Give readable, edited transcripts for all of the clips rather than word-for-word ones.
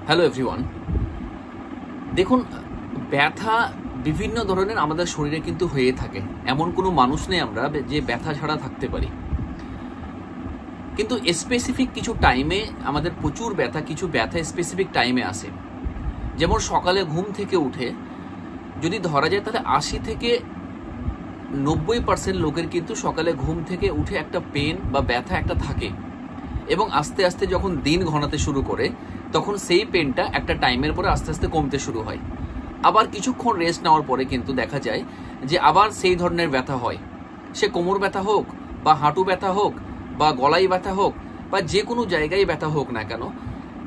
Hello everyone, দেখুন ব্যথা বিভিন্ন ধরনের আমাদের শরীরে কিন্তু হয়ে থাকে। এমন কোনো মানুষ নেই আমরা যে ব্যথা ছাড়া থাকতে পারি, কিন্তু স্পেসিফিক কিছু টাইমে আমাদের প্রচুর ব্যথা, কিছু ব্যথা স্পেসিফিক টাইমে আসে। যেমন সকালে ঘুম থেকে উঠে যদি ধরা যায় তাহলে 80 থেকে 90% লোকের কিন্তু সকালে ঘুম থেকে উঠে একটা পেন বা ব্যথা একটা থাকে, এবং আস্তে আস্তে যখন দিন ঘনাতে শুরু করে তখন সেই পেনটা একটা টাইমের পরে আস্তে আস্তে কমতে শুরু হয়। আবার কিছুক্ষণ রেস্ট নেওয়ার পরে কিন্তু দেখা যায় যে আবার সেই ধরনের ব্যথা হয়, সে কোমর ব্যথা হোক বা হাঁটু ব্যথা হোক বা গলায় ব্যথা হোক বা যে কোনো জায়গায় ব্যথা হোক না কেন,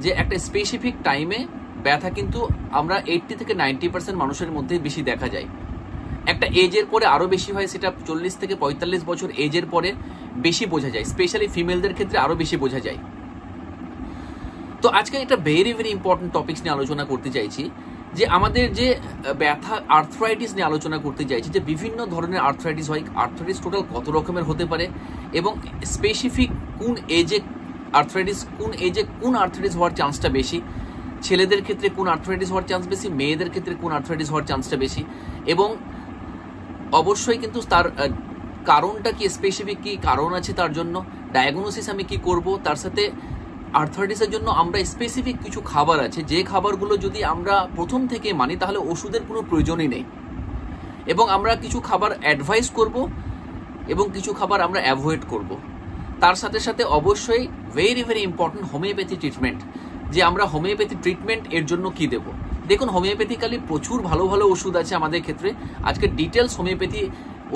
যে একটা স্পেসিফিক টাইমে ব্যথা কিন্তু আমরা 80 থেকে 90% মানুষের মধ্যে বেশি দেখা যায়। একটা এজের পরে আরও বেশি হয়, সেটা 40 থেকে 45 বছর এজের পরে বেশি বোঝা যায়, স্পেশালি ফিমেলদের ক্ষেত্রে আরও বেশি বোঝা যায়। তো আজকে একটা ভেরি ভেরি ইম্পর্টেন্ট টপিকস নিয়ে আলোচনা করতে চাইছি, যে আমাদের যে ব্যথা আর্থ্রাইটিস নিয়ে আলোচনা করতে চাইছি, যে বিভিন্ন ধরনের আর্থ্রাইটিস হয়, আর্থ্রাইটিস টোটাল কত রকমের হতে পারে এবং স্পেসিফিক কোন এজে কোন আর্থ্রাইটিস হওয়ার চান্সটা বেশি, ছেলেদের ক্ষেত্রে কোন আর্থ্রাইটিস হওয়ার চান্স বেশি, মেয়েদের ক্ষেত্রে কোন আর্থ্রাইটিস হওয়ার চান্সটা বেশি, এবং অবশ্যই কিন্তু তার কারণটা কি, স্পেসিফিক কি কারণ আছে তার জন্য, ডায়াগনোসিস আমি কি করব, তার সাথে আর্থ্রাইটিসের জন্য আমরা স্পেসিফিক কিছু খাবার আছে, যে খাবারগুলো যদি আমরা প্রথম থেকে মানি তাহলে ওষুধের কোনো প্রয়োজনই নেই, এবং আমরা কিছু খাবার অ্যাডভাইস করব এবং কিছু খাবার আমরা অ্যাভয়েড করব। তার সাথে সাথে অবশ্যই very very important homeopathy treatment, যে আমরা হোমিওপ্যাথি ট্রিটমেন্ট এর জন্য কি দেব। দেখুন, হোমিওপ্যাথিক্যালি প্রচুর ভালো ভালো ওষুধ আছে আমাদের ক্ষেত্রে। আজকে ডিটেলস হোমিওপ্যাথি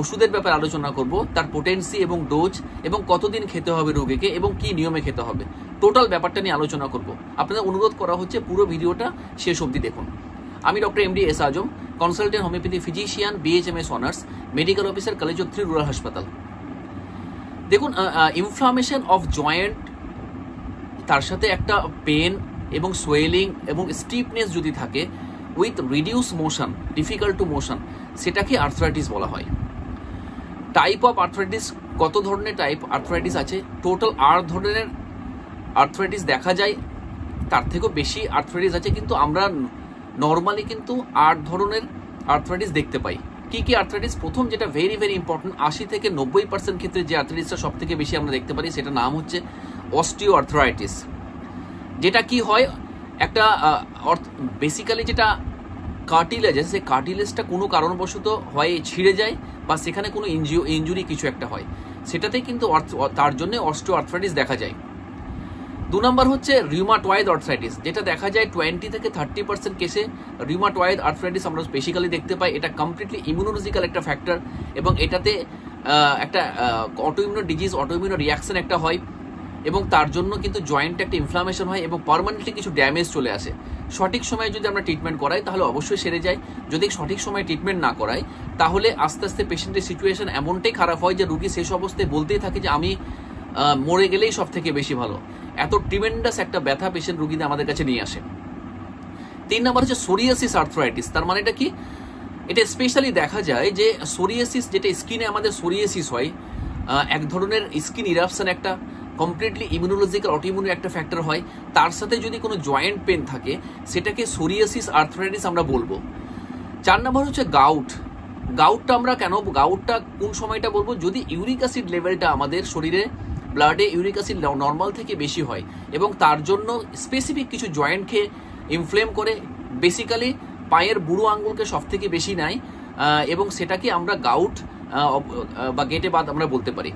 ওষুধের ব্যাপারে আলোচনা করব, তার পোটেন্সি এবং ডোজ এবং কতদিন খেতে হবে রোগীকে এবং কি নিয়মে খেতে হবে, টোটাল ব্যাপারটা নিয়ে আলোচনা করব। আপনাদের অনুরোধ করা হচ্ছে পুরো ভিডিওটা শেষ অবধি দেখুন। আমি doctor MD S Azam, consultant homeopathy physician, BHMS honours, medical officer, college 3 rural হাসপাতাল। দেখুন, ইনফ্লামেশন অফ জয়েন্ট, তার সাথে একটা পেন এবং সোয়েলিং এবং স্টিফনেস যদি থাকে with reduce motion, difficult to motion, সেটাকে আর্থ্রাইটিস বলা হয়। টাইপ অফ আর্থ্রাইটিস, কত ধরনের টাইপ আর্থ্রাইটিস আছে, টোটাল 8 ধরনের আর্থ্রাইটিস দেখা যায়, তার থেকেও বেশি আর্থ্রাইটিস আছে, কিন্তু আমরা নর্মালি কিন্তু 8 ধরনের আর্থ্রাইটিস দেখতে পাই। কি কি আর্থ্রাইটিস? প্রথম যেটা ভেরি ভেরি ইম্পর্টেন্ট, 80 থেকে 90% ক্ষেত্রে যে আর্থ্রাইটিসটা সব থেকে বেশি আমরা দেখতে পারি সেটা নাম হচ্ছে অস্টিও আর্থ্রাইটিস। যেটা কি হয়, একটা বেসিক্যালি যেটা কার্টিলেজ আছে, সেই কার্টিলেজটা কোনো কারণবশত হয় ছিঁড়ে যায় বা সেখানে কোনো ইনজুরি কিছু একটা হয়, সেটাতেই কিন্তু তার জন্য অস্টিও আর্থ্রাইটিস দেখা যায়। 2 নম্বর হচ্ছে রিউমাটয়েড আর্থ্রাইটিস, যেটা দেখা যায় 20 থেকে 30% কেসে রিউমাটয়েড আর্থ্রাইটিস আমরা বেসিক্যালি দেখতে পাই। এটা কমপ্লিটলি ইমিউনোলজিক্যাল একটা ফ্যাক্টর, এবং এটাতে একটা অটোইমিউনো ডিজিজ, অটোইমিউনো রিয়াকশন একটা হয়, এবং তার জন্য কিন্তু জয়েন্টে একটা ইনফ্লামেশন হয় এবং পার্মানেন্টলি কিছু ড্যামেজ চলে আসে। সঠিক সময়ে যদি আমরা ট্রিটমেন্ট করাই তাহলে অবশ্যই সেরে যায়। যদি সঠিক সময়ে ট্রিটমেন্ট না করাই তাহলে আস্তে আস্তে পেশেন্টের সিচুয়েশন এমনটাই খারাপ হয় যে রুগী শেষ অবস্থায় বলতেই থাকে যে আমি মরে গেলেই সব থেকে বেশি ভালো। এত ট্রিমেন্ডাস একটা ব্যথা পেশেন্ট রুগীদের আমাদের কাছে নিয়ে আসে। 3 নম্বর হচ্ছে সোরিয়াসিস আর্থ্রাইটিস। তার মানে এটা কি? এটা স্পেশালি দেখা যায় যে সোরিয়াসিস, যেটা স্কিনে আমাদের সোরিয়াসিস হয়, এক ধরনের স্কিন ইরাপশন, একটা কমপ্লিটলি ইমিউনোলজিক্যাল অটোইমিউন একটা ফ্যাক্টর হয়, তার সাথে যদি কোনো জয়েন্ট পেন থাকে সেটাকে সোরিয়াসিস আর্থ্রাইটিস আমরা বলবো। 4 নম্বর হচ্ছে গাউট। গাউটটা আমরা কেন, গাউটটা কোন সময়টা বলবো? যদি ইউরিক অ্যাসিড লেভেলটা আমাদের শরীরে, ব্লাডে ইউরিক অ্যাসিড নর্মাল থেকে বেশি হয় এবং তার জন্য স্পেসিফিক কিছু জয়েন্টকে ইনফ্লেম করে, বেসিক্যালি পায়ের বুড়ো আঙ্গুলকে সব থেকে বেশি নেয়, এবং সেটাকে আমরা গাউট বা গেটে বাত আমরা বলতে পারি।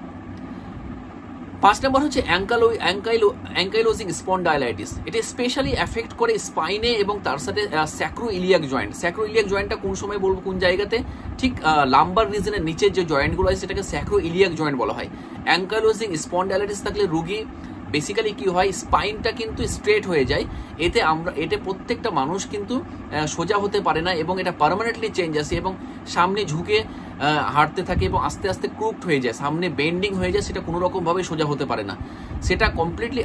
5 নম্বর হচ্ছে অ্যাঙ্কাইলোজিং স্পন্ডাইলাইটিস। এটা স্পেশালি এফেক্ট করে স্পাইনে এবং তার সাথে স্যাক্রোইলিয়াক জয়েন্ট। স্যাক্রোইলিয়াক জয়েন্টটা কোন সময় বলবো, কোন জায়গাতে? ঠিক লাম্বার রিজনের নিচের যে জয়েন্টগুলো আছে সেটাকে স্যাক্রোইলিয়াক জয়েন্ট বলা হয়। অ্যাঙ্কাইলোজিং স্পন্ডাইলাইটিস থাকলে রুগী বেসিক্যালি কি হয়, স্পাইনটা কিন্তু স্ট্রেট হয়ে যায়। এতে প্রত্যেকটা মানুষ কিন্তু সোজা হতে পারে না, এবং এটা পার্মানেন্টলি চেঞ্জ আসে এবং সামনে ঝুঁকে হাঁটতে থাকে এবং আস্তে আস্তে ক্রুকড হয়ে যায়, সামনে বেন্ডিং হয়ে যায়, সেটা কোনো রকমভাবে সোজা হতে পারে না। সেটা কমপ্লিটলি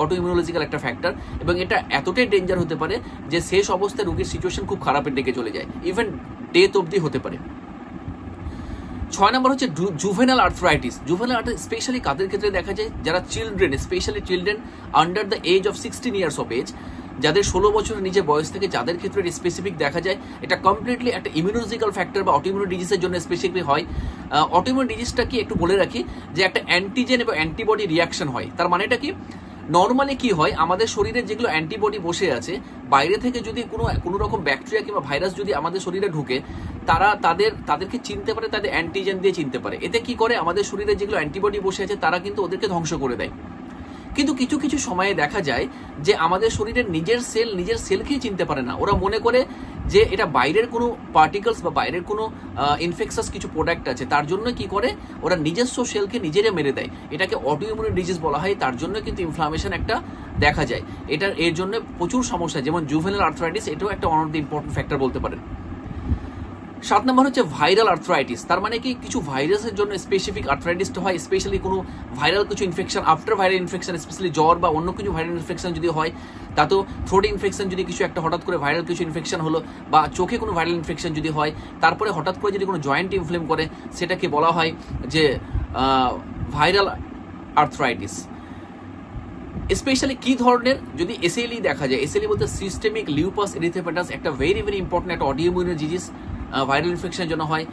অটোইমিউনোলজিক্যাল একটা ফ্যাক্টর, এবং এটা এতটাই ডেঞ্জার হতে পারে যে শেষ অবস্থায় রোগীর সিচুয়েশন খুব খারাপের দিকে চলে যায়, ইভেন ডেথ অবধি হতে পারে। 6 নম্বর হচ্ছে juvenile arthritis. Juvenile arthritis specially কাদের ক্ষেত্রে দেখা যায়? যারা children, specially children under the age of 16 years of age, যাদের 16 বছরের নিচে বয়স থেকে যাদের ক্ষেত্রে স্পেসিফিক দেখা যায়, এটা কমপ্লিটলি একটা ইমিউনোলজিক্যাল ফ্যাক্টর বা অটোইমিউন ডিজিজের জন্য স্পেসিফিক হয়। অটোইমিউন ডিজিজটা কি একটু বলে রাখি, যে একটা অ্যান্টিজেন এবং অ্যান্টিবডি রিয়াকশন হয়। তার মানেটা কি, নর্মালি কি হয়, আমাদের শরীরে যেগুলো অ্যান্টিবডি বসে আছে, বাইরে থেকে যদি কোনো রকম ব্যাকটেরিয়া কিংবা ভাইরাস যদি আমাদের শরীরে ঢুকে, তাদেরকে চিনতে পারে, তাদের অ্যান্টিজেন দিয়ে চিনতে পারে। এতে কি করে, আমাদের শরীরে যেগুলো অ্যান্টিবডি বসে আছে তারা কিন্তু ওদেরকে ধ্বংস করে দেয়। কিন্তু কিছু কিছু সময়ে দেখা যায় যে আমাদের শরীরের নিজের সেলকেই চিনতে পারে না। ওরা মনে করে যে এটা বাইরের কোনো পার্টিকলস বা বাইরের কোনো ইনফেকশাস কিছু প্রোডাক্ট আছে, তার জন্য কি করে ওরা নিজস্ব সেলকে নিজেরা মেরে দেয়। এটাকে অটোইমিউন ডিজিজ বলা হয়। তার জন্য কিন্তু ইনফ্লামেশন একটা দেখা যায়। এর জন্য প্রচুর সমস্যা, যেমন জুভেনাইল আর্থ্রাইটিস, এটাও একটা one of the important factor বলতে পারেন। 7 নম্বর হচ্ছে ভাইরাল আর্থ্রাইটিস। তার মানে কি, কিছু ভাইরাসের জন্য স্পেসিফিক আর্থ্রাইটিসটা হয়, স্পেশালি কোনো ভাইরাল কিছু infection, after viral infection, specially জ্বর বা অন্য কিছু ভাইরাল ইনফেকশন যদি হয়, তাতেও থ্রোট ইনফেকশন যদি কিছু একটা হঠাৎ করে ভাইরাল কিছু ইনফেকশন হলো, বা চোখে কোনো ভাইরাল ইনফেকশন যদি হয়, তারপরে হঠাৎ করে যদি কোনো জয়েন্ট ইনফ্লেম করে, সেটাকে বলা হয় যে ভাইরাল আর্থ্রাইটিস। স্পেশালি কি ধরনের, যদি এসএলই দেখা যায়, এসএলই বলতে সিস্টেমিক লিউপাস এরিথ্রোপেটাস, একটা ভেরি ভেরি ইম্পর্টেন্ট একটা অটোইমিউন ডিজিজ, ভাইরাল ইনফেকশনের জন্য হয়।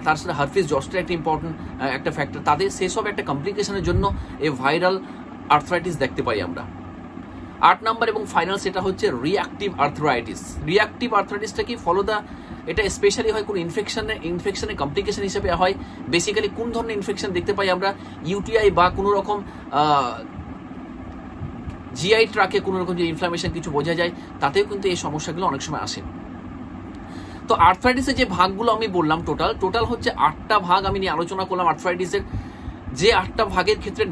তার সাথে হারপিস জস্টার একটা ইম্পর্টেন্ট একটা ফ্যাক্টর, তাদের সেসব একটা কমপ্লিকেশনের জন্য এই ভাইরাল আর্থ্রাইটিস দেখতে পাই আমরা। 8 নম্বর এবং ফাইনাল, সেটা হচ্ছে রিঅ্যাক্টিভ আর্থ্রাইটিস। রিঅ্যাক্টিভ আর্থ্রাইটিসটা কি, এটা স্পেশালি হয় কোনো ইনফেকশনের কমপ্লিকেশন হিসেবে হয়। বেসিক্যালি কোন ধরনের ইনফেকশন দেখতে পাই আমরা, ইউটিআই বা কোনো রকম জিআই ট্রাকে কোনো রকম যে ইনফ্লামেশন কিছু বোঝা যায়, তাতেও কিন্তু এই সমস্যাগুলো অনেক সময় আসে। তো আর্থ্রাইটিসের যে ভাগগুলো আমি বললাম, টোটাল হচ্ছে 8টা ভাগ আমি নিয়ে আলোচনা করলাম আর্থ্রাইটিসের। যে 8টা ভাগের ক্ষেত্রে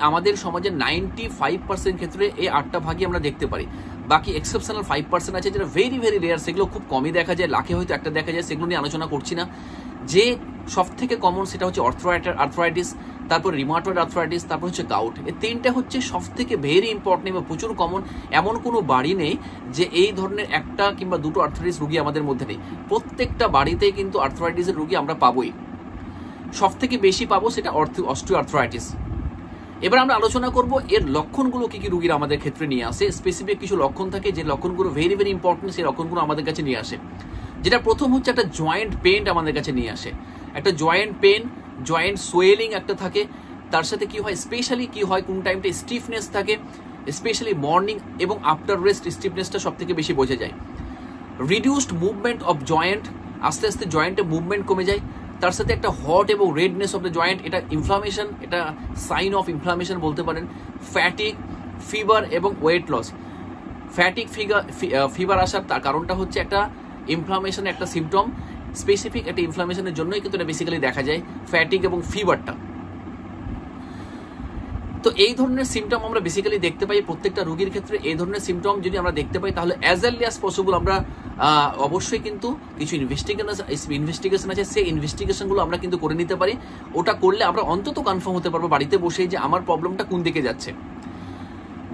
আমাদের সমাজের 95% ক্ষেত্রে এই 8টা ভাগই আমরা দেখতে পারি। বাকি এক্সেপশনাল 5% আছে যেটা ভেরি ভেরি রেয়ার, সেগুলো খুব কমই দেখা যায়, লাখে হয়তো একটা দেখা যায়, সেগুলো নিয়ে আলোচনা করছি না। যে সব থেকে কমন সেটা হচ্ছে আর্থ্রাইটিস, তারপর রিমাটয়েড আর্থ্রাইটিস, তারপর হচ্ছে গাউট। এই 3টা হচ্ছে সব থেকে ভেরি ইম্পর্টেন্ট এবং প্রচুর কমন। এমন কোনো বাড়ি নেই যে এই ধরনের একটা কিংবা দুটো আর্থ্রাইটিস রোগী আমাদের মধ্যে নেই। প্রত্যেকটা বাড়িতেই কিন্তু আর্থ্রাইটিসের রোগী আমরা পাবোই। সব থেকে বেশি পাবো সেটা অস্টিও আর্থ্রাইটিস। এবার আমরা আলোচনা করব এর লক্ষণগুলো কি কি রোগীরা আমাদের ক্ষেত্রে নিয়ে আসে। স্পেসিফিক কিছু লক্ষণ থাকে, যে লক্ষণগুলো ভেরি ভেরি ইম্পর্টেন্ট, সেই লক্ষণগুলো আমাদের কাছে নিয়ে আসে। যেটা প্রথম হচ্ছে একটা জয়েন্ট পেন আমাদের কাছে নিয়ে আসে। একটা জয়েন্ট পেন, জয়েন্ট সোয়েলিং একটা থাকে। তার সাথে কি হয়, স্পেশালি কি হয়, কোন টাইমটা স্টিফনেস থাকে, স্পেশালি মর্নিং এবং আফটার রেস্ট স্টিফনেসটা সব থেকে বেশি বোঝা যায়। রিডিউসড মুভমেন্ট অফ জয়েন্ট, আস্তে আস্তে জয়েন্টের মুভমেন্ট কমে যায়। তার সাথে একটা হট এবং রেডনেস অফ দ্য জয়েন্ট, এটা ইনফ্লামেশন, এটা সাইন অফ ইনফ্লামেশন বলতে পারেন। ফ্যাটিক, ফিভার এবং ওয়েট লস। ফ্যাটিক ফিভার আসার তার কারণটা হচ্ছে একটা ইনফ্লামেশন, একটা সিমটম, স্পেসিফিক একটা ইনফ্লামেশনের জন্যই কিন্তু এটা বেসিক্যালি দেখা যায়, ফ্যাটিক এবং ফিভারটা। তো এই ধরনের সিমটম আমরা বেসিক্যালি দেখতে পাই প্রত্যেকটা রোগীর ক্ষেত্রে। এই ধরনের সিমটম যদি আমরা দেখতে পাই, তাহলে অ্যাজ আর্লি অ্যাজ পসিবল আমরা অবশ্যই কিন্তু কিছু ইনভেস্টিগেশন আছে, সেই ইনভেস্টিগেশনগুলো আমরা কিন্তু করে নিতে পারি। ওটা করলে আমরা অন্তত কনফার্ম হতে পারবো বাড়িতে বসেই যে আমার প্রবলেমটা কোন দিকে যাচ্ছে।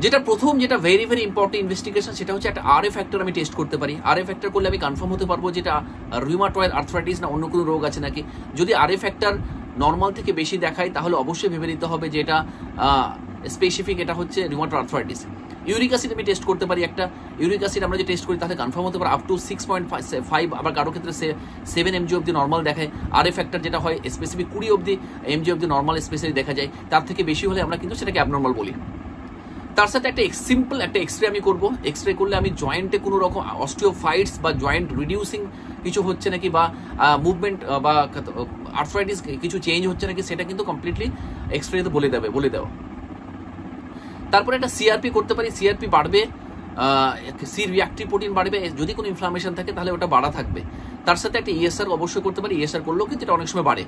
যেটা প্রথম, যেটা ভেরি ভেরি ইম্পর্টেন্ট ইনভেস্টিগেশন, সেটা হচ্ছে একটা আরএ ফ্যাক্টর আমি টেস্ট করতে পারি। আরএ ফ্যাক্টর করলে আমি কনফার্ম হতে পারবো যেটা রিউমাটয়েড আর্থ্রাইটিস না অন্য কোনো রোগ আছে নাকি। যদি আরএ ফ্যাক্টর নর্মাল থেকে বেশি দেখায়, তাহলে অবশ্যই ভেবে নিতে হবে যে এটা স্পেসিফিক, এটা হচ্ছে রিউমাটয়েড আর্থ্রাইটিস। ইউরিক অ্যাসিড আমি টেস্ট করতে পারি একটা। ইউরিক অ্যাসিড আমরা যে টেস্ট করি তাতে কনফার্ম হতে পারে আপ টু 6.5, আবার কারো ক্ষেত্রে 7 mg অব্দি নর্মাল দেখায়। আরএ ফ্যাক্টর যেটা হয় স্পেসিফিক 20 mg অব্দি নর্মাল স্পেশালি দেখা যায়। তার থেকে বেশি হলে আমরা কিন্তু সেটাকে অ্যাবনর্মাল বলি। তার সাথে একটা সিম্পল একটা এক্সরে আমি করব। এক্সরে করলে আমি জয়েন্টে কোনো রকম অস্টিওফাইটস বা জয়েন্ট রিডিউসিং কিছু হচ্ছে নাকি, বা মুভমেন্ট বা আর্থ্রাইটিস কিছু চেঞ্জ হচ্ছে নাকি, সেটা কিন্তু কমপ্লিটলি এক্সরেতে বলে দেওয়া। তারপরে একটা সিআরপি করতে পারি। সিআরপি বাড়বে, সি রিঅ্যাক্টিভ প্রোটিন বাড়বে। যদি কোনো ইনফ্লামেশন থাকে তাহলে ওটা বাড়া থাকবে। তার সাথে একটা ইএসআর অবশ্যই করতে পারি। ইএসআর করলেও কিন্তু এটা অনেক সময় বাড়ে।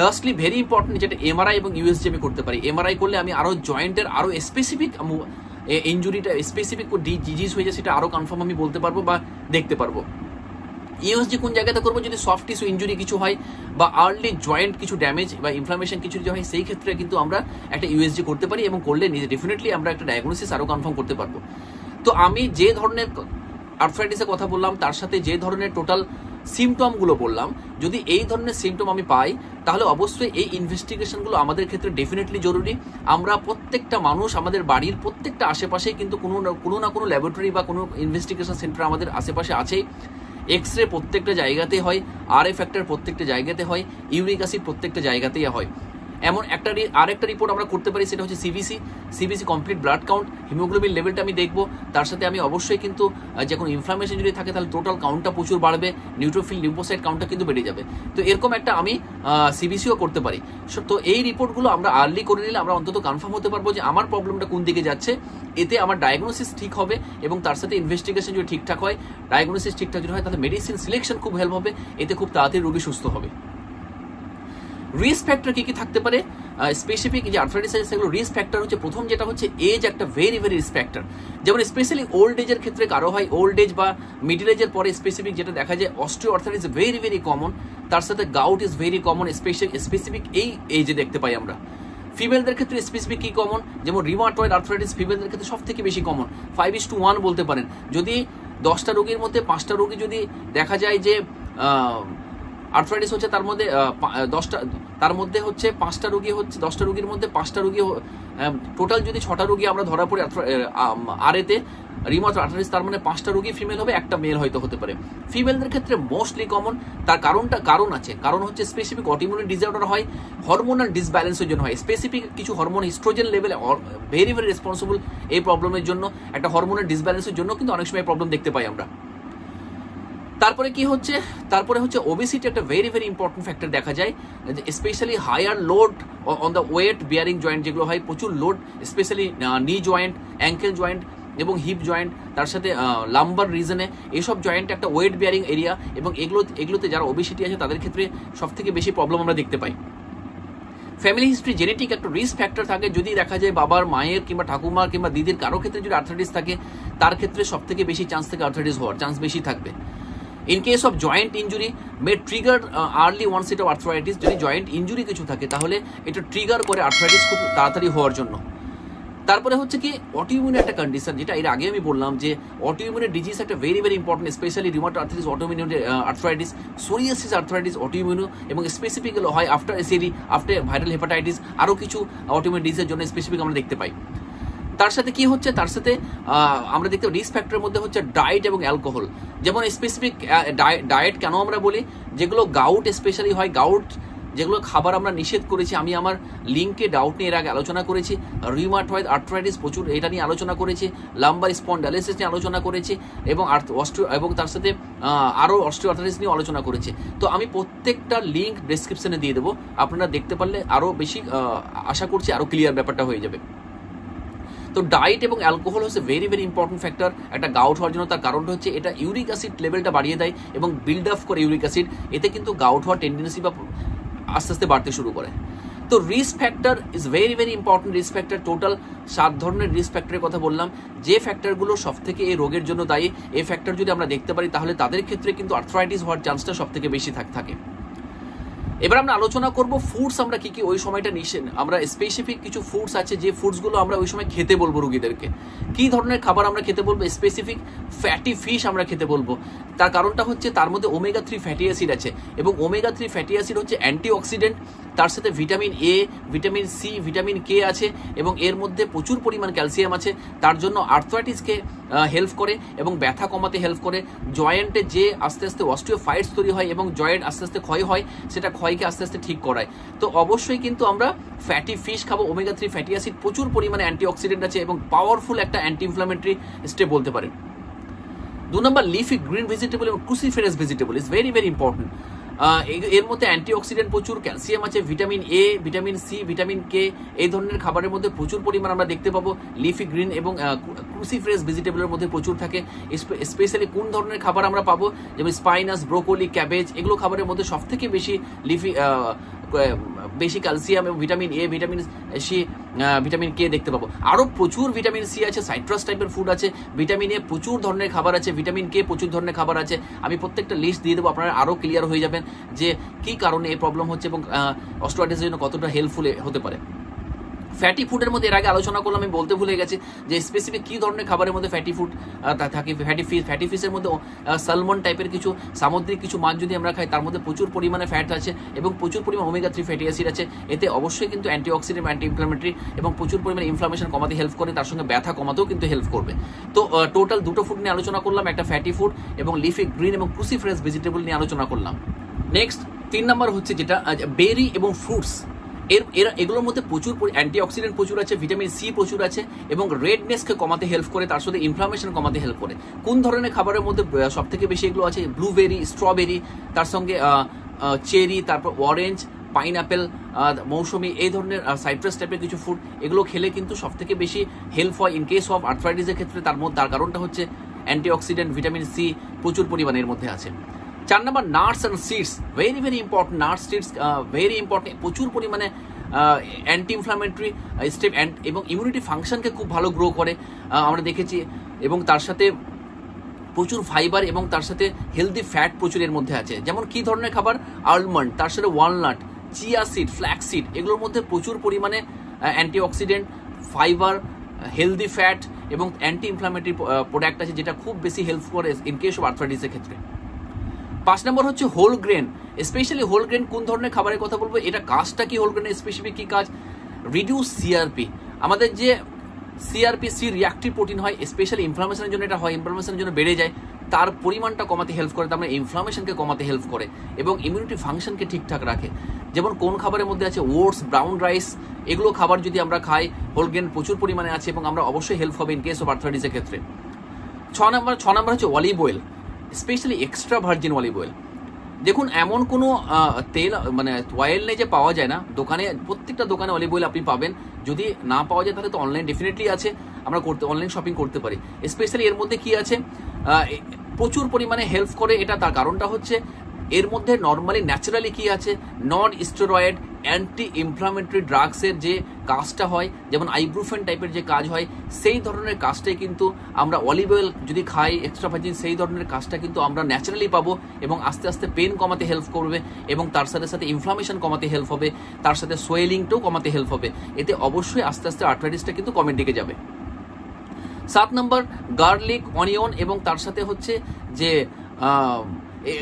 লাস্টলি ভেরি ইম্পর্টেন্ট, যেটা এমআরআই এবং ইউএসজি আমি করতে পারি। এমআরআই করলে আমি আরো জয়েন্টের আরো স্পেসিফিক ইনজুরিটা স্পেসিফিক ডিজিজ হয়ে যায় সেটা আরো কনফার্ম আমি বলতে পারবো বা দেখতে পারবো। ইউএসজি কোন জায়গাতে করবো, যদি সফট টিস্যু ইনজুরি কিছু হয় বা আর্লি জয়েন্ট কিছু ড্যামেজ বা ইনফ্লামেশন কিছু যদি হয়, সেই ক্ষেত্রে কিন্তু আমরা একটা ইউএসজি করতে পারি এবং করলে ডেফিনেটলি আমরা একটা ডায়াগনোসিস আরো কনফার্ম করতে পারবো। তো আমি যে ধরনের আর্থ্রাইটিসের কথা বললাম, তার সাথে যে ধরনের টোটাল সিমটমগুলো বললাম, যদি এই ধরনের সিমটম আমি পাই তাহলে অবশ্যই এই ইনভেস্টিগেশনগুলো আমাদের ক্ষেত্রে ডেফিনেটলি জরুরি। আমরা প্রত্যেকটা মানুষ আমাদের বাড়ির প্রত্যেকটা আশেপাশেই কিন্তু কোনো না কোনো ল্যাবরেটরি বা কোনো ইনভেস্টিগেশন সেন্টার আমাদের আশেপাশে আছেই। এক্স রে প্রত্যেকটা জায়গাতে হয়, RA ফ্যাক্টর প্রত্যেকটা জায়গাতে হয়, ইউরিক অ্যাসিড প্রত্যেকটা জায়গাতেই হয়। এমন আরেকটা রিপোর্ট আমরা করতে পারি, সেটা হচ্ছে CBC complete blood count, haemoglobin লেভেলটা আমি দেখবো। তার সাথে আমি অবশ্যই কিন্তু যে কোনো ইনফ্লামেশন যদি থাকে তাহলে টোটাল কাউন্টটা প্রচুর বাড়বে, নিউট্রোফিল লিম্ফোসাইট কাউন্টটা কিন্তু বেড়ে যাবে। তো এরকম একটা আমি সিবিসিও করতে পারি। তো এই রিপোর্টগুলো আমরা আর্লি করে নিলে আমরা অন্তত কনফার্ম হতে পারবো যে আমার প্রবলেমটা কোন দিকে যাচ্ছে। এতে আমার ডায়াগনোসিস ঠিক হবে এবং তার সাথে ইনভেস্টিগেশন যদি ঠিকঠাক হয়, ডায়াগনোসিস ঠিকঠাক যদি হয়, তাহলে মেডিসিন সিলেকশন খুব হেল্প হবে, এতে খুব তাড়াতাড়ি রোগী সুস্থ হবে। রিস্ক ফ্যাক্টর কি কি থাকতে পারে স্পেসিফিক যে আর্থ্রাইটিস আছে সেগুলো? রিস্ক ফ্যাক্টর হচ্ছে প্রথম যেটা হচ্ছে এজ, একটা ভেরি রিস্ক ফ্যাক্টর। যেমন স্পেশালি ওল্ড এজের ক্ষেত্রে কারো হয়, ওল্ড এজ বা মিডল এজের পরে স্পেসিফিক যেটা দেখা যায় অস্টিও আর্থ্রাইটিস ভেরি কমন, তার সাথে gout is very common, specific এই এজে দেখতে পাই আমরা। ফিমেলদের ক্ষেত্রে স্পেসিফিক কি কমন, যেমন রিমাটয়েড আর্থ্রাইটিস ফিমেলদের ক্ষেত্রে সব থেকে বেশি কমন, 5:1 বলতে পারেন। যদি 10টা রোগীর মধ্যে 5টা রোগী যদি দেখা যায় যে আর্থ্রাইটিস হচ্ছে, তার মধ্যে 5টা রোগী হচ্ছে, 10টা রোগীর মধ্যে 5টা রোগী, টোটাল যদি 6টা রোগী আমরা ধরা পড়ি RA-তে রিমাটয়েড আর্থ্রাইটিস, তার মানে 5টা রোগী ফিমেল হবে, একটা মেল হয়তো হতে পারে। ফিমেলদের ক্ষেত্রে মোস্টলি কমন, তার কারণ আছে। কারণ হচ্ছে স্পেসিফিক অটোইমিউন ডিসঅর্ডার হয়, হরমোনাল ডিসব্যালেন্সের জন্য হয়। স্পেসিফিক কিছু হরমোন ইস্ট্রোজেন লেভেলে ভেরি রেসপন্সিবল এই প্রবলেমের জন্য, একটা হরমোনাল ডিসব্যালেন্সের জন্য কিন্তু অনেক সময় প্রবলেম দেখতে পাই আমরা। তারপরে কি হচ্ছে, তারপরে হচ্ছে ওবেসিটি, একটা ভেরি ইম্পর্টেন্ট ফ্যাক্টর দেখা যায়, specially higher load on the weight bearing joint যেগুলো হয়, প্রচুর load specially knee joint, ankle joint এবং হিপ জয়েন্ট, তার সাথে লাম্বার রিজনে, এইসব জয়েন্ট একটা ওয়েট বিয়ারিং এরিয়া, এবং এগুলোতে যারা ওবেসিটি আছে তাদের ক্ষেত্রে সব থেকে বেশি প্রবলেম আমরা দেখতে পাই। ফ্যামিলি হিস্ট্রি, জেনেটিক একটা রিস্ক ফ্যাক্টর থাকে। যদি দেখা যায় বাবার, মায়ের কিংবা ঠাকুমার কিংবা দিদির কারো ক্ষেত্রে যদি আর্থ্রাইটিস থাকে, তার ক্ষেত্রে সব থেকে বেশি চান্স থাকে আর্থ্রাইটিস হওয়ার চান্স বেশি থাকবে। In case of joint injury may trigger early onset of arthritis, যদি জয়েন্ট ইনজুরি কিছু থাকে তাহলে এটা ট্রিগার করে আর্থ্রাইটিস খুব তাড়াতাড়ি হওয়ার জন্য। তারপরে হচ্ছে কি অটোইমিউন একটা কন্ডিশন, যেটা এর আগে আমি বললাম যে অটোইমিউন ডিজিজ একটা very important, specially rheumatoid arthritis, autoimmune arthritis, psoriasis arthritis, autoimmune, এবং স্পেসিফিক হয় after ACD, after viral hepatitis, আরও কিছু অটোইমিউন ডিজিজের জন্য স্পেসিফিক আমরা দেখতে পাই। তার সাথে কি হচ্ছে, তার সাথে আমরা দেখতে রিস্ক ফ্যাক্টরের মধ্যে হচ্ছে ডায়েট এবং অ্যালকোহল। যেমন স্পেসিফিক ডায়েট কেন আমরা বলি, যেগুলো গাউট স্পেশালি হয়, গাউট যেগুলো খাবার আমরা নিষেধ করেছি, আমি আমার লিঙ্কে ডাউট নিয়ে এর আগে আলোচনা করেছি, রিউমাটয়েড আর্থ্রাইটিস প্রচুর এটা নিয়ে আলোচনা করেছি, লাম্বার স্পন্ডাইলিসিস নিয়ে আলোচনা করেছি, এবং তার সাথে আরও অস্টিও আর্থ্রাইটিস নিয়ে আলোচনা করেছি। তো আমি প্রত্যেকটা লিঙ্ক ডেসক্রিপশনে দিয়ে দেবো, আপনারা দেখতে পারলে আরও বেশি আশা করছি আরও ক্লিয়ার ব্যাপারটা হয়ে যাবে। তো ডায়েট এবং অ্যালকোহল হচ্ছে ভেরি ইম্পর্টেন্ট ফ্যাক্টর একটা গাউট হওয়ার জন্য। তার কারণটা হচ্ছে এটা ইউরিক অ্যাসিড লেভেলটা বাড়িয়ে দেয় এবং বিল্ড আপ করে ইউরিক অ্যাসিড, এতে কিন্তু গাউট হওয়ার টেন্ডেন্সি বা আস্তে আস্তে বাড়তে শুরু করে। তো risk factor is very important. Risk factor total 7 ধরনের রিস্ক ফ্যাক্টরের কথা বললাম, যে ফ্যাক্টরগুলো সব থেকে এই রোগের জন্য দায়ী, এই ফ্যাক্টর যদি আমরা দেখতে পারি তাহলে তাদের ক্ষেত্রে কিন্তু আর্থ্রাইটিস হওয়ার চান্সটা সব থেকে বেশি থাকে। এবার আমরা আলোচনা করব ফুডস আমরা কি ওই সময়টা আমরা স্পেসিফিক কিছু ফুডস আছে যে ফুডসগুলো আমরা ওই সময় খেতে বলবো রোগীদেরকে। কি ধরনের খাবার আমরা খেতে বলবো? স্পেসিফিক ফ্যাটি ফিশ আমরা খেতে বলবো। তার কারণটা হচ্ছে তার মধ্যে ওমেগা-3 ফ্যাটি অ্যাসিড আছে এবং ওমেগা-3 ফ্যাটি অ্যাসিড হচ্ছে অ্যান্টিঅক্সিডেন্ট, তার সাথে vitamin A, vitamin C, vitamin K আছে এবং এর মধ্যে প্রচুর পরিমাণ ক্যালসিয়াম আছে। তার জন্য আর্থ্রাইটিসকে হেল্প করে এবং ব্যথা কমাতে হেল্প করে। জয়েন্টে যে আস্তে আস্তে অস্টিওফাইটস তৈরি হয় এবং জয়েন্ট আস্তে আস্তে ক্ষয় হয়, সেটা ক্ষয়কে আস্তে আস্তে ঠিক করায়। তো অবশ্যই কিন্তু আমরা ফ্যাটি ফিশ খাবো। ওমেগা-3 ফ্যাটি অ্যাসিড প্রচুর পরিমাণে অ্যান্টিঅক্সিডেন্ট আছে এবং পাওয়ারফুল একটা অ্যান্টি ইনফ্লামেটরি স্টেপ বলতে পারেন। 2 নম্বর লিফি গ্রিন ভেজিটেবল এবং cruciferous vegetable is very important. এর মধ্যে অ্যান্টিঅক্সিডেন্ট প্রচুর, ক্যালসিয়াম আছে, vitamin A, vitamin C, vitamin K, এই ধরনের খাবারের মধ্যে প্রচুর পরিমাণ আমরা দেখতে পাবো। লিফি গ্রিন এবং ক্রুসিফেরাস ভেজিটেবলের মধ্যে প্রচুর থাকে। স্পেশালি কোন ধরনের খাবার আমরা পাবো? যেমন স্পাইনাস, ব্রোকলি, ক্যাবেজ, এগুলো খাবারের মধ্যে সব থেকে বেশি ক্যালসিয়াম এবং vitamin A, vitamin C, vitamin K দেখতে পাবো। আরও প্রচুর ভিটামিন সি আছে, সাইট্রাস টাইপের ফুড আছে, ভিটামিন এ প্রচুর ধরনের খাবার আছে, ভিটামিন কে প্রচুর ধরনের খাবার আছে। আমি প্রত্যেকটা লিস্ট দিয়ে দেবো, আপনারা আরও ক্লিয়ার হয়ে যাবেন যে কী কারণে এই প্রবলেম হচ্ছে এবং অস্টিওআর্থ্রাইটিসের জন্য কতটা হেল্পফুল হতে পারে। ফ্যাটি ফুডের মধ্যে এর আগে আলোচনা করলাম, আমি বলতে ভুলে গেছি যে স্পেসিফিক কি ধরনের খাবারের মধ্যে ফ্যাটি ফুড থাকে। ফ্যাটি ফিশের মধ্যে সালমন টাইপের কিছু সামুদ্রিক কিছু মাছ যদি আমরা খাই তার মধ্যে প্রচুর পরিমাণে ফ্যাট আছে এবং প্রচুর পরিমাণ ওমেগা 3 ফ্যাটি অ্যাসিড আছে। এতে অবশ্যই কিন্তু অ্যান্টিঅক্সিডেন্ট, অ্যান্টি ইনফ্লামেটরি এবং প্রচুর পরিমাণে ইনফ্লামেশন কমাতে হেল্প করে, তার সঙ্গে ব্যথা কমাতেও কিন্তু হেল্প করবে। তো টোটাল দুটো ফুড নিয়ে আলোচনা করলাম, একটা ফ্যাটি ফুড এবং লিফি গ্রিন এবং ক্রুসিফারাস ভেজিটেবল নিয়ে আলোচনা করলাম। নেক্সট 3 নাম্বার হচ্ছে যেটা বেরি এবং ফ্রুটস। এগুলোর মধ্যে প্রচুর অ্যান্টিঅক্সিডেন্ট প্রচুর আছে, ভিটামিন সি প্রচুর আছে এবং রেডনেসকে কমাতে হেল্প করে, তার সাথে ইনফ্লামেশন কমাতে হেল্প করে। কোন ধরনের খাবারের মধ্যে সব থেকে বেশি এগুলো আছে? ব্লুবেরি, স্ট্রবেরি, তার সঙ্গে চেরি, তারপর অরেঞ্জ, পাইনঅ্যাপেল, মৌসুমি, এই ধরনের সাইট্রাস টাইপের কিছু ফুড, এগুলো খেলে কিন্তু সব থেকে বেশি হেল্প হয় ইন কেস অফ আর্থ্রাইটিসের ক্ষেত্রে। তার কারণটা হচ্ছে অ্যান্টিঅক্সিডেন্ট, ভিটামিন সি প্রচুর পরিমাণে এর মধ্যে আছে। 4 number nuts and seeds, very very important. Nuts seeds very important, প্রচুর পরিমাণে অ্যান্টি ইনফ্লামেটরি স্টেপ এবং ইমিউনিটি ফাংশনকে খুব ভালো গ্রো করে আমরা দেখেছি, এবং তার সাথে প্রচুর ফাইবার এবং তার সাথে হেলদি ফ্যাট প্রচুর এর মধ্যে আছে। যেমন কি ধরনের খাবার? আলমন্ড, তার সাথে walnut, chia seed, flax seed, এগুলোর মধ্যে প্রচুর পরিমাণে অ্যান্টিঅক্সিডেন্ট, ফাইবার, হেলদি ফ্যাট এবং অ্যান্টি ইনফ্লামেটরি প্রোডাক্ট আছে, যেটা খুব বেশি হেল্প করে ইন কেস অফ আর্থ্রাইটিসের ক্ষেত্রে। 5 নম্বর হচ্ছে whole grain. Specially whole grain কোন ধরনের খাবারের কথা বলবো? এটা কাজটা কি? হোল গ্রেনের স্পেসিফিক কি কাজ? Reduce CRP. আমাদের যে সিআরপি, সি রিয়াক্টিভ প্রোটিন হয়, স্পেশালি ইনফ্লামেশনের জন্য এটা হয়, ইনফ্লামেশনের জন্য বেড়ে যায়, তার পরিমাণটা কমাতে হেল্প করে, তার মানে ইনফ্লামেশনকে কমাতে হেল্প করে এবং ইমিউনিটি ফাংশনকে ঠিকঠাক রাখে। যেমন কোন খাবারের মধ্যে আছে? ওটস, ব্রাউন রাইস, এগুলো খাবার যদি আমরা খাই, হোল গ্রেন প্রচুর পরিমাণে আছে এবং আমরা অবশ্যই হেল্প হবে ইন কেস অফ আর্থ্রাইটিসের ক্ষেত্রে। 6 নাম্বার হচ্ছে olive oil, specially extra virgin olive oil. দেখুন, এমন কোনো তেল মানে অয়েল নেই যে পাওয়া যায় না, দোকানে প্রত্যেকটা দোকানে অলিভ অয়েল আপনি পাবেন। যদি না পাওয়া যায় তাহলে তো অনলাইন ডেফিনেটলি আছে, আমরা অনলাইন শপিং করতে পারি। স্পেশালি এর মধ্যে কি আছে? প্রচুর পরিমাণে হেল্প করে এটা। তার কারণটা হচ্ছে এর মধ্যে নর্মালি ন্যাচারালি কি আছে? নন স্টেরয়েড অ্যান্টি ইনফ্লামেটরি ড্রাগসের যে কাজটা হয়, যেমন আইব্রুফেন টাইপের যে কাজ হয়, সেই ধরনের কাজটাই কিন্তু আমরা অলিভ অয়েল যদি খাই এক্সট্রা ভার্জিন, সেই ধরনের কাজটা কিন্তু আমরা ন্যাচারালি পাবো এবং আস্তে আস্তে পেন কমাতে হেল্প করবে এবং তার সাথে সাথে ইনফ্লামেশন কমাতে হেল্প হবে, তার সাথে সোয়েলিংটাও কমাতে হেল্প হবে। এতে অবশ্যই আস্তে আস্তে আর্থ্রাইটিসটা কিন্তু কমের দিকে যাবে। 7 নম্বর গার্লিক, অনিয়ন এবং তার সাথে হচ্ছে যে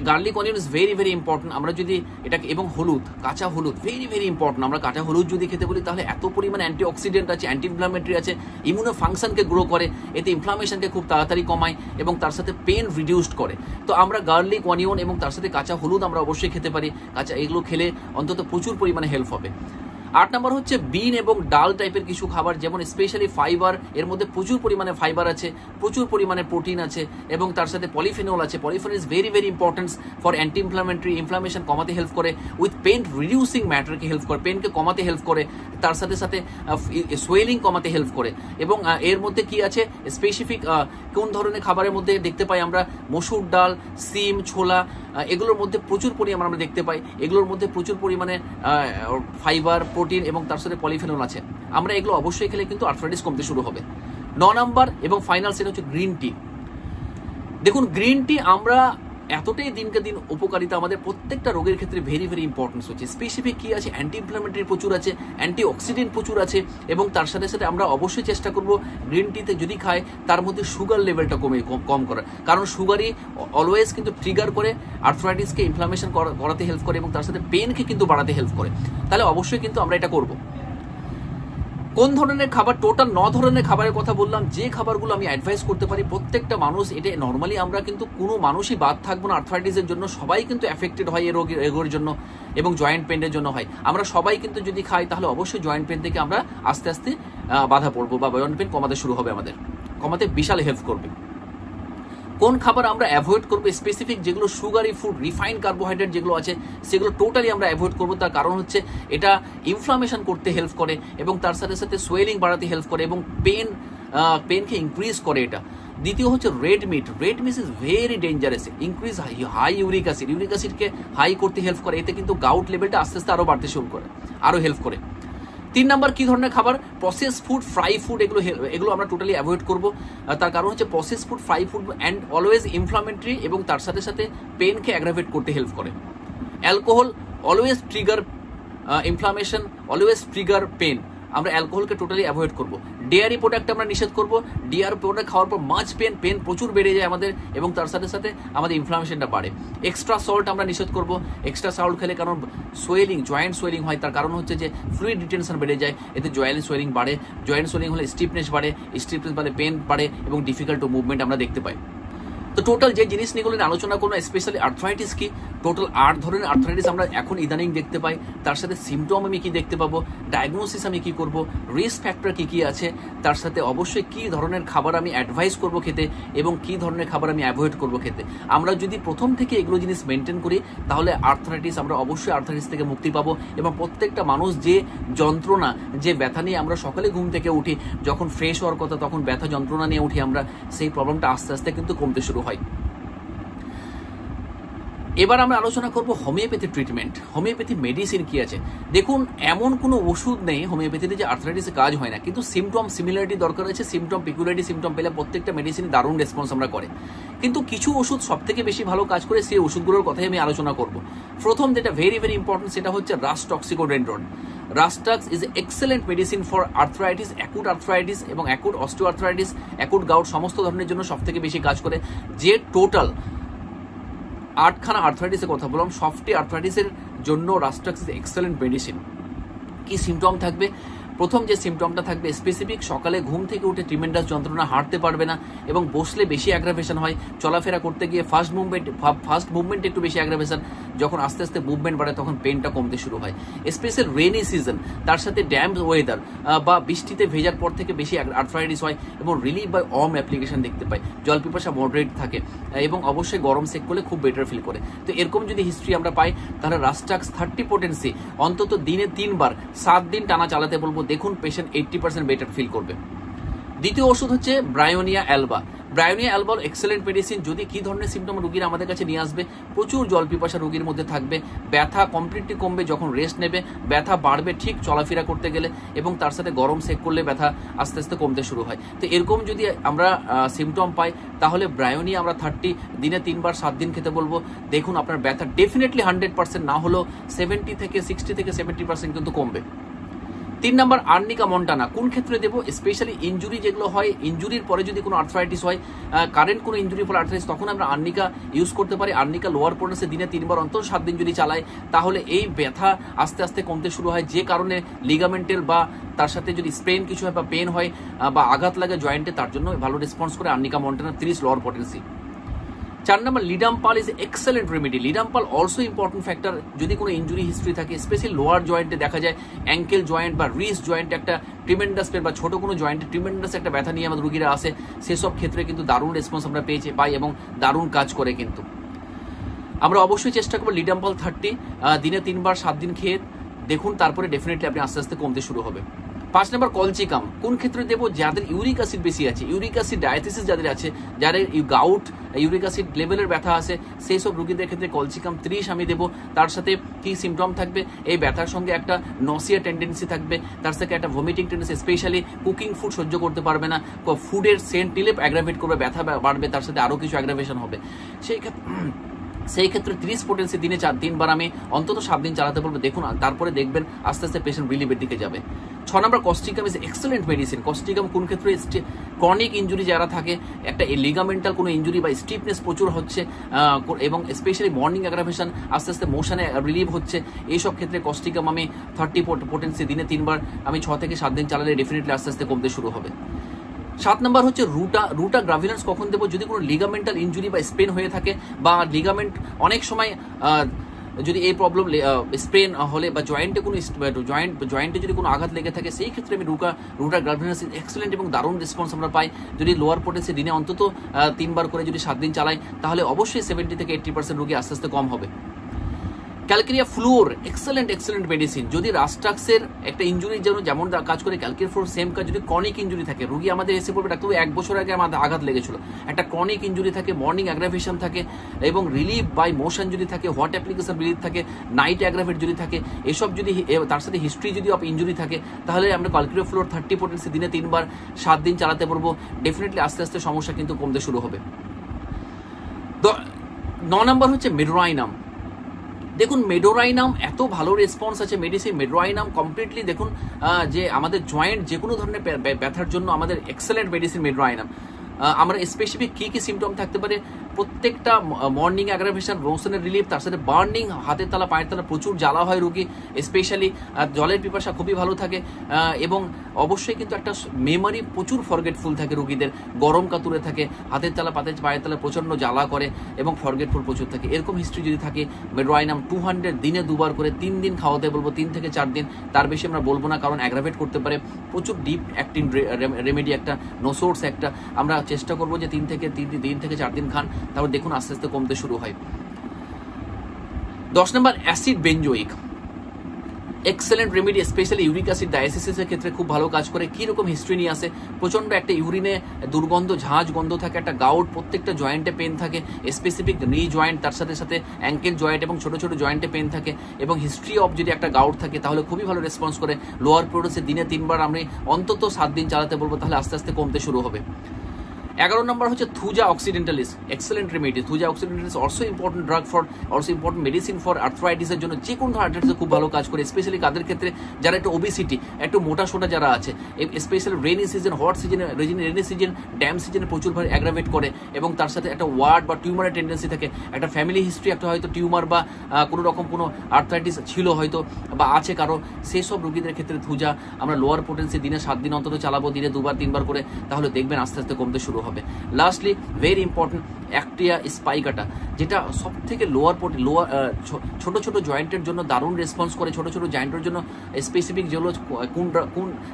garlic onion is very very important. আমরা যদি এটাকে, এবং হলুদ, কাঁচা হলুদ ভেরি ভেরি ইম্পর্টেন্ট। আমরা কাঁচা হলুদ যদি খেতে বলি তাহলে এত পরিমাণে অ্যান্টিঅক্সিডেন্ট আছে, অ্যান্টি ইনফ্লামেটরি আছে, ইমিউনো ফাংশনকে গ্রো করে, এতে ইনফ্লামেশনকে খুব তাড়াতাড়ি কমায় এবং তার সাথে পেন রিডিউসড করে। তো আমরা গার্লিক, অনিয়ন এবং তার সাথে কাঁচা হলুদ আমরা অবশ্যই খেতে পারি। এগুলো খেলে অন্তত প্রচুর পরিমাণে হেল্প হবে। 8 নম্বর হচ্ছে বিন এবং ডাল টাইপের কিছু খাবার, যেমন স্পেশালি ফাইবার, এর মধ্যে প্রচুর পরিমাণে ফাইবার আছে, প্রচুর পরিমাণে প্রোটিন আছে এবং তার সাথে পলিফেনল আছে। Polyphenol is very very important for anti inflammatory, inflammation কমাতে হেল্প করে, উইথ পেন রিডিউসিং ম্যাটারকে হেল্প করে, পেনকে কমাতে হেল্প করে, তার সাথে সাথে সোয়েলিং কমাতে হেল্প করে। এবং এর মধ্যে কি আছে স্পেসিফিক কোন ধরনের খাবারের মধ্যে দেখতে পাই আমরা? মসুর ডাল, সিম, ছোলা, এগুলোর মধ্যে প্রচুর পরিমাণে আমরা দেখতে পাই, এগুলোর মধ্যে প্রচুর পরিমাণে ফাইবার, প্রোটিন এবং তার সাথে পলিফেনল আছে। আমরা এগুলো অবশ্যই খেলে কিন্তু আর্থ্রাইটিস কমতে শুরু হবে। 9 নাম্বার এবং ফাইনাল সেটা হচ্ছে গ্রিন টি। দেখুন, গ্রিন টি আমরা এতটাই দিনকে দিন উপকারিতা, আমাদের প্রত্যেকটা রোগের ক্ষেত্রে ভেরি ভেরি ইম্পর্টেন্স হচ্ছে। স্পেসিফিক কি আছে? অ্যান্টি ইনফ্লামেটরি প্রচুর আছে, অ্যান্টি অক্সিডেন্ট প্রচুর আছে এবং তার সাথে সাথে আমরা অবশ্যই চেষ্টা করব গ্রিন টিতে যদি খাই তার মধ্যে সুগার লেভেলটা কম করার, কারণ সুগারই অলওয়েজ কিন্তু ট্রিগার করে আর্থ্রাইটিসকে, ইনফ্লামেশন করাতে হেল্প করে এবং তার সাথে পেনকে কিন্তু বাড়াতে হেল্প করে। তাহলে অবশ্যই কিন্তু আমরা এটা করব। কোন ধরনের খাবার? টোটাল 9 ধরনের খাবারের কথা বললাম, যে খাবারগুলো আমি অ্যাডভাইস করতে পারি প্রত্যেকটা মানুষ। এটা নর্মালি আমরা কিন্তু কোনো মানুষই বাদ থাকবো না আর্থ্রাইটিসের জন্য, সবাই কিন্তু এফেক্টেড হয় এই রোগের জন্য এবং জয়েন্ট পেনের জন্য হয়। আমরা সবাই কিন্তু যদি খাই তাহলে অবশ্যই জয়েন্ট পেন থেকে আমরা আস্তে আস্তে বাধা পড়বো বা জয়েন্ট পেন কমাতে শুরু হবে, আমাদের কমাতে বিশাল হেল্প করবে। কোন খাবার আমরা অ্যাভয়েড করবো? স্পেসিফিক যেগুলো সুগারি ফুড, রিফাইন্ড কার্বোহাইড্রেট যেগুলো আছে সেগুলো টোটালি আমরা অ্যাভয়েড করবো। তার কারণ হচ্ছে এটা ইনফ্লামেশন করতে হেল্প করে এবং তার সাথে সাথে সোয়েলিং বাড়াতে হেল্প করে এবং পেনকে ইনক্রিজ করে এটা। দ্বিতীয় হচ্ছে red meat. Red meat is very dangerous, increase high uric acid, uric অ্যাসিডকে হাই করতে হেল্প করে, এতে কিন্তু গাউট লেভেলটা আস্তে আস্তে আরও বাড়তে শুরু করে, আরও হেল্প করে। 3 নাম্বার কি ধরনের খাবার? প্রসেস ফুড, ফ্রাই ফুড, এগুলো আমরা টোটালি অ্যাভয়েড করবো। তার কারণ হচ্ছে process food, fry food and always inflammatory এবং তার সাথে সাথে পেনকে অ্যাগ্রাভেট করতে হেল্প করে। Alcohol always trigger inflammation, always trigger pain. আমরা অ্যালকোহলকে টোটালি অ্যাভয়েড করবো। ডেয়ারি প্রোডাক্ট আমরা নিষেধ করবো। ডেয়ারি প্রোডাক্ট খাওয়ার পর মাছ পেন প্রচুর বেড়ে যায় আমাদের, এবং তার সাথে সাথে আমাদের ইনফ্লামেশনটা বাড়ে। এক্সট্রা সল্ট আমরা নিষেধ করবো। এক্সট্রা সল্ট খেলে কারণ সোয়েলিং, জয়েন্ট সোয়েলিং হয়, তার কারণ হচ্ছে যে ফ্লুইড রিটেনশন বেড়ে যায়, এতে জয়েন্ট সোয়েলিং বাড়ে। জয়েন্ট সোয়েলিং হলে স্টিফনেস বাড়ে, স্টিফনেস বাড়ে পেন বাড়ে এবং ডিফিকাল্ট টু মুভমেন্ট আমরা দেখতে পাই। তো টোটাল যে জিনিস নিয়ে আলোচনা করবো, স্পেশালি আর্থ্রাইটিস কি, টোটাল 8 ধরনের আর্থ্রাইটিস আমরা এখন ইদানিং দেখতে পাই। তার সাথে সিমটম আমি কি দেখতে পাবো, ডায়াগনোসিস আমি কি করব, রিস্ক ফ্যাক্টর কি কি আছে, তার সাথে অবশ্যই কি ধরনের খাবার আমি অ্যাডভাইস করব খেতে এবং কি ধরনের খাবার আমি অ্যাভয়েড করব খেতে। আমরা যদি প্রথম থেকে এগুলো জিনিস মেনটেন করি তাহলে আর্থ্রাইটিস, আমরা অবশ্যই আর্থ্রাইটিস থেকে মুক্তি পাবো। এবং প্রত্যেকটা মানুষ যে যন্ত্রণা, যে ব্যথা নিয়ে আমরা সকালে ঘুম থেকে উঠি, যখন ফ্রেশ হওয়ার কথা তখন ব্যথা যন্ত্রণা নিয়ে উঠি আমরা, সেই প্রবলেমটা আস্তে আস্তে কিন্তু কমতে শুরু হয়। এবার আমরা আলোচনা করব হোমিওপ্যাথি ট্রিটমেন্ট, হোমিওপ্যাথি মেডিসিন কি আছে। দেখুন, এমন কোনো ওষুধ নেই হোমিওপ্যাথিতে যে আর্থ্রাইটিসে কাজ হয় না, কিন্তু সিমটম সিমিলারিটি দরকার আছে। সিমটম পিকুলারিটি সিমটম পেলে প্রত্যেকটা মেডিসিন দারুণ রেসপন্স আমরা করে। কিন্তু কিছু ওষুধ সব থেকে বেশি ভালো কাজ করে, সেই ওষুধগুলোর কথাই আমি আলোচনা করব। প্রথম যেটা ভেরি ভেরি ইম্পর্টেন্ট, সেটা হচ্ছে Rhus toxicodendron. Rhus tox is excellent medicine for arthritis, acute arthritis এবং অ্যাকুট অস্টিওআর্থ্রাইটিস, অ্যাকুট গাউট, সমস্ত ধরনের জন্য সব থেকে বেশি কাজ করে। যে টোটাল 8খানা আর্থ্রাইটিসের কথা বললাম, সফটি আর্থ্রাইটিসের জন্য রাস্টাক্স ইজ এক্সেলেন্ট মেডিসিন। কি সিমটম থাকবে? প্রথম যে সিমটমটা থাকবে স্পেসিফিক, সকালে ঘুম থেকে উঠে ট্রিমেন্ডাস যন্ত্রণা, হাঁটতে পারবে না এবং বসলে বেশি অ্যাগ্রাভেশন হয়, চলাফেরা করতে গিয়ে ফাস্ট মুভমেন্ট একটু বেশি অ্যাগ্রাভেশন, যখন আস্তে আস্তে মুভমেন্ট বাড়ে তখন পেনটা কমতে শুরু হয়। স্পেশাল রেনি সিজন, তার সাথে ড্যাম্প ওয়েদার বা বৃষ্টিতে ভেজার পর থেকে বেশি আর্থ্রাইটিস হয় এবং রিলিফ বাই ওম অ্যাপ্লিকেশন দেখতে পাই। জল পিপাসা মডারেট থাকে এবং অবশ্যই গরম সেক করলে খুব বেটার ফিল করে। তো এরকম যদি হিস্ট্রি আমরা পাই তাহলে রাস্টাক্স 30 পোটেন্সি অন্তত দিনে 3 বার 7 দিন টানা চালাতে বলবো, দেখুন পেশেন্ট 80% বেটার ফিল করবে। দ্বিতীয় ওষুধ হচ্ছে Bryonia Alba. Bryonia Alba excellent medicine. যদি কি ধরনের সিমটম রোগীরা আমাদের কাছে নিয়ে আসবে, প্রচুর জল পিপাসা রোগীর মধ্যে থাকবে, ব্যথা কমপ্লিটলি কমবে যখন রেস্ট নেবে, ব্যথা বাড়বে ঠিক চলাফেরা করতে গেলে এবং তার সাথে গরম সেক করলে ব্যথা আস্তে আস্তে কমতে শুরু হয়। তো এরকম যদি আমরা সিমটম পাই তাহলে ব্রায়োনিয়া আমরা 30 দিনে 3 বার 7 দিন খেতে বলবো। দেখুন আপনার ব্যথা ডেফিনেটলি 100% না হলেও 60 থেকে 70% কিন্তু কমবে। 3 নম্বর আর্নিকা মন্টানা। কোন ক্ষেত্রে দেবো? স্পেশালি ইনজুরি যেগুলো হয়, ইনজুরির পরে যদি কোনো আর্থ্রাইটিস হয়, কারেন্ট কোনো ইনজুরির ফলে আর্থ্রাইটিস, তখন আমরা আর্নিকা ইউজ করতে পারি। আর্নিকা লোয়ার পোর্টেন্সে দিনে 3 বার অন্তত 7 দিন যদি চালাই তাহলে এই ব্যথা আস্তে আস্তে কমতে শুরু হয়। যে কারণে লিগামেন্টের বা তার সাথে যদি স্প্রেন কিছু হয় বা পেন হয় বা আঘাত লাগে জয়েন্টে, তার জন্য ভালো রেসপন্স করে arnica Montana 30 lower potency. 4 number ledum pal is excellent remedy. Ledum pal also important factor যদি কোনো ইঞ্জুরি হিস্ট্রি থাকে, স্পেশালি লোয়ার জয়েন্টে দেখা যায়, অ্যাঙ্কেল জয়েন্ট বা রিস্ট জয়েন্টে একটা ট্রিমেন্ডাস পেন বা ছোট কোনো জয়েন্টে ট্রিমেন্ডাস একটা ব্যথা নিয়ে আমাদের রোগীরা আসে, সেসব ক্ষেত্রে কিন্তু দারুণ রেসপন্স আমরা পাই এবং দারুণ কাজ করে। কিন্তু আমরা অবশ্যই চেষ্টা করবো লিডাম্পাল 30 দিনে 3 বার 7 দিন খেয়ে দেখুন, তারপরে ডেফিনেটলি আপনি আস্তে আস্তে কমতে শুরু হবে। 5 নম্বর কলচিকাম। কোন ক্ষেত্রে দেবো? যাদের ইউরিক অ্যাসিড বেশি আছে, ইউরিক অ্যাসিড ডায়াথিসিস যাদের আছে, যাদের গাউট ইউরিক অ্যাসিড লেভেলের ব্যথা আছে, সেই সব রোগীদের ক্ষেত্রে কলচিকাম 30 আমি দেবো। তার সাথে কি সিমটম থাকবে? এই ব্যথার সঙ্গে একটা নসিয়া টেন্ডেন্সি থাকবে, তার সাথে একটা vomiting tendency, specially cooking food সহ্য করতে পারবে না, ফুডের সেন্ট নিলে অ্যাগ্রাভেট করবে, ব্যথা বাড়বে, তার সাথে আরও কিছু অ্যাগ্রাভেশন হবে। সেই ক্ষেত্রে 30 পোটেন্সি দিনে 3 বার আমি অন্তত 7 দিন চালাতে বলবো। দেখুন তারপরে দেখবেন আস্তে আস্তে পেশেন্ট রিলিফের দিকে যাবে। 6 নম্বর causticum is excellent medicine. Causticum কোন ক্ষেত্রে? ক্রনিক ইঞ্জুরি যারা থাকে, একটা লিগামেন্টাল কোনো ইঞ্জুরি বা স্টিফনেস প্রচুর হচ্ছে এবং স্পেশালি মর্নিং অ্যাগ্রাভেশন, আস্তে আস্তে মোশনে রিলিভ হচ্ছে, এইসব ক্ষেত্রে কস্টিকাম আমি 30 পোটেন্সি দিনে 3 বার আমি 6 থেকে 7 দিন চালালে ডেফিনেটলি আস্তে আস্তে কমতে শুরু হবে। 7 নম্বর হচ্ছে রুটা গ্রাভিনান্স। কখন দেবো? যদি কোনো লিগামেন্টাল ইঞ্জুরি বা স্পেন হয়ে থাকে বা লিগামেন্ট অনেক সময় যদি এই প্রবলেম স্প্রেন হলে বা জয়েন্টে কোনো জয়েন্টে যদি কোনো আঘাত লেগে থাকে, সেই ক্ষেত্রে আমি রুটা গ্রাভিনান্স এক্সেলেন্ট এবং দারুণ রেসপন্স আমরা পাই। যদি লোয়ার পোটেন্সি দিনে অন্তত 3 বার করে যদি 7 দিন চালাই তাহলে অবশ্যই 70 থেকে 80% রোগী আস্তে আস্তে কম হবে। Calcarea fluor excellent medicine. যদি রাস্টাক্সের একটা ইঞ্জুরির জন্য যেমন কাজ করে ক্যালকেরিয়া ফ্লুওর সেম কাজ। যদি ক্রনিক ইঞ্জুরি থাকে, রোগী আমাদের এসে পড়বে ডাক্তার 1 বছর আগে আমাদের আঘাত লেগেছিল, একটা ক্রনিক ইঞ্জুরি থাকে, মর্নিং অ্যাগ্রাভেশন থাকে এবং রিলিফ বাই মোশন যদি থাকে, হট অ্যাপ্লিকেশন রিলিফ থাকে, নাইট অ্যাগ্রাভেট যদি থাকে, এসব যদি তার সাথে হিস্ট্রি যদি অফ ইঞ্জুরি থাকে, তাহলে আমরা ক্যালকেরিয়া ফ্লুওর 30 পোটেন্সি দিনে 3 বার 7 দিন চালাতে পারবো। ডেফিনেটলি আস্তে আস্তে সমস্যা কিন্তু কমতে শুরু হবে। তো 9 নম্বর হচ্ছে মিডরাইনাম। দেখুন মেডোরাইনাম এত ভালো রেসপন্স আছে মেডিসিন। মেডোরাইনাম কমপ্লিটলি দেখুন যে আমাদের জয়েন্ট যে কোনো ধরনের ব্যথার জন্য আমাদের এক্সেলেন্ট মেডিসিন মেডোরাইনাম। আমরা স্পেসিফিক কি কি সিমটম থাকতে পারে, প্রত্যেকটা মর্নিং অ্যাগ্রাভেশন, মোশনের রিলিফ, তার সাথে বার্নিং, হাতের তালা পায়ের তালা প্রচুর জ্বালা হয় রোগী, স্পেশালি জলের পিপাসা খুবই ভালো থাকে, এবং অবশ্যই কিন্তু একটা মেমোরি প্রচুর ফরগেটফুল থাকে রোগীদের, গরম কাতুরে থাকে, হাতের তালা পায়ের তালা প্রচণ্ড জ্বালা করে এবং ফরগেটফুল প্রচুর থাকে। এরকম হিস্ট্রি যদি থাকে মেডোরাইনাম 200 দিনে 2 বার করে 3 দিন খাওয়াতে বলবো, 3 থেকে 4 দিন, তার বেশি আমরা বলবো না, কারণ অ্যাগ্রাভেট করতে পারে। প্রচুর ডিপ অ্যাক্টিং রেমেডি একটা, নো সোর্স একটা, আমরা চেষ্টা করবো যে 3 থেকে 4 দিন খান, তারপর দেখুন আস্তে আস্তে কমতে শুরু হয়। 10 নম্বর acid benzoic, excellent remedy, specially uric acid ডায়াসিসিসের ক্ষেত্রে খুব ভালো কাজ করে। কীরকম হিস্ট্রি নিয়ে আসে, প্রচণ্ড একটা ইউরিনে দুর্গন্ধ, ঝাঁঝ গন্ধ থাকে, একটা গাউট, প্রত্যেকটা জয়েন্টে পেন থাকে, স্পেসিফিক নি জয়েন্ট, তার সাথে সাথে অ্যাঙ্কেল জয়েন্ট এবং ছোটো ছোটো জয়েন্টে পেন থাকে, এবং হিস্ট্রি অফ যদি একটা গাউট থাকে তাহলে খুবই ভালো রেসপন্স করে। লোয়ার প্রোডোসে দিনে 3 বার আমি অন্তত 7 দিন চালাতে বলবো, তাহলে আস্তে আস্তে কমতে শুরু হবে। 11 নম্বর হচ্ছে thuja occidentalis, excellent remedy. Thuja occidentalis also important drug for, also important medicine for আর্থ্রাইটিসের জন্য, যে কোনো আর্থ্রাইটিসে খুব ভালো কাজ করে, স্পেশালি কাদের ক্ষেত্রে যারা একটু ওবিসিটি, একটু মোটা সোটা যারা আছে, স্পেশালি রেনি সিজন, হট সিজনে, রেনি সিজন, ড্যাম সিজনে প্রচুর ভাবে অ্যাগ্রাভেট করে, এবং তার সাথে একটা ওয়ার্ড বা টিউমারের টেন্ডেন্সি থাকে, একটা ফ্যামিলি হিস্ট্রি, একটা হয়তো টিউমার বা কোনো রকম কোনো আর্থ্রাইটিস ছিল হয়তো বা আছে কারো, সেই সব রোগীদের ক্ষেত্রে থুজা আমরা লোয়ার পোটেন্সি দিনে 7 দিন অন্তত চালাবো, দিনে 2 বার 3 বার করে, তাহলে দেখবেন আস্তে আস্তে কমতে শুরু হবে। লাস্ট ভেরি ইম্পর্টেন্ট অ্যাক্টিয়া স্পাইকাটা, যেটা সব থেকে লোয়ার ছোট ছোট জয়েন্টের জন্য দারুণ রেসপন্স করে। ছোট ছোট জয়েন্টের জন্য স্পেসিফিক যেগুলো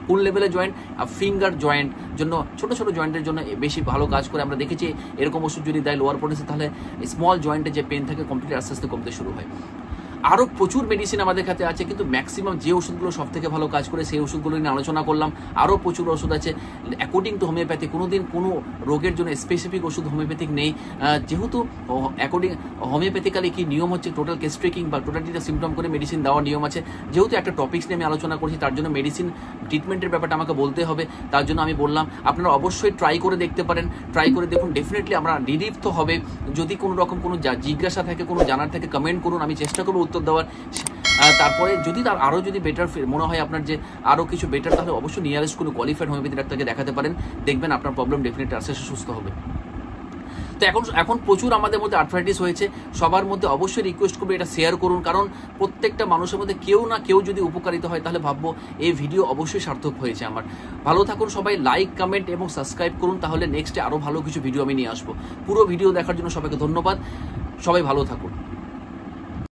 কোন লেভেলের জয়েন্ট, ফিঙ্গার জয়েন্ট জন্য, ছোট ছোট জয়েন্টের জন্য বেশি ভালো কাজ করে। আমরা দেখেছি এরকম ওষুধ যদি দেয় লোয়ার পোটেন্সি, তাহলে স্মল জয়েন্টে যে পেন থাকে কমপ্লিট আস্তে আস্তে কমতে শুরু হয়। আরও প্রচুর মেডিসিন আমাদের কাছে আছে, কিন্তু ম্যাক্সিমাম যে ওষুধগুলো সব থেকে ভালো কাজ করে সেই ওষুধগুলো নিয়ে আলোচনা করলাম। আরও প্রচুর ওষুধ আছে অ্যাকর্ডিং টু হোমিওপ্যাথি। কোনোদিন কোনো রোগের জন্য স্পেসিফিক ওষুধ হোমিওপ্যাথিক নেই, যেহেতু অ্যাকর্ডিং হোমিওপ্যাথিক্যালি কি নিয়ম হচ্ছে, টোটাল কেস ট্রেকিং বা টোটালিটা সিমটম করে মেডিসিন দেওয়ার নিয়ম আছে। যেহেতু একটা টপিক্স নিয়ে আমি আলোচনা করছি, তার জন্য মেডিসিন ট্রিটমেন্টের ব্যাপারটা আমাকে বলতে হবে, তার জন্য আমি বললাম আপনারা অবশ্যই ট্রাই করে দেখতে পারেন। ট্রাই করে দেখুন, ডেফিনেটলি আমরা রিলিফ তো হবে। যদি কোনো রকম কোনো জিজ্ঞাসা থাকে, কোনো জানার থাকে, কমেন্ট করুন, আমি চেষ্টা করবো উত্তর দেওয়ার। তারপরে যদি তার আরও যদি বেটার মনে হয় আপনার যে আরও কিছু বেটার, তাহলে অবশ্যই নিয়ারেস্ট কোনো কোয়ালিফাইড হোমিওপ্যাথি ডাক্তারকে দেখাতে পারেন, দেখবেন আপনার প্রবলেম ডেফিনেটলি আস্তে আস্তে সুস্থ হবে। তো এখন প্রচুর আমাদের মধ্যে আর্থ্রাইটিস হয়েছে, সবার মধ্যে অবশ্যই রিকোয়েস্ট করবো এটা শেয়ার করুন, কারণ প্রত্যেকটা মানুষের মধ্যে কেউ না কেউ যদি উপকারিত হয় তাহলে ভাববো এই ভিডিও অবশ্যই সার্থক হয়েছে আমার। ভালো থাকুন সবাই, লাইক কমেন্ট এবং সাবস্ক্রাইব করুন, তাহলে নেক্সটে আরও ভালো কিছু ভিডিও আমি নিয়ে আসবো। পুরো ভিডিও দেখার জন্য সবাইকে ধন্যবাদ, সবাই ভালো থাকুন।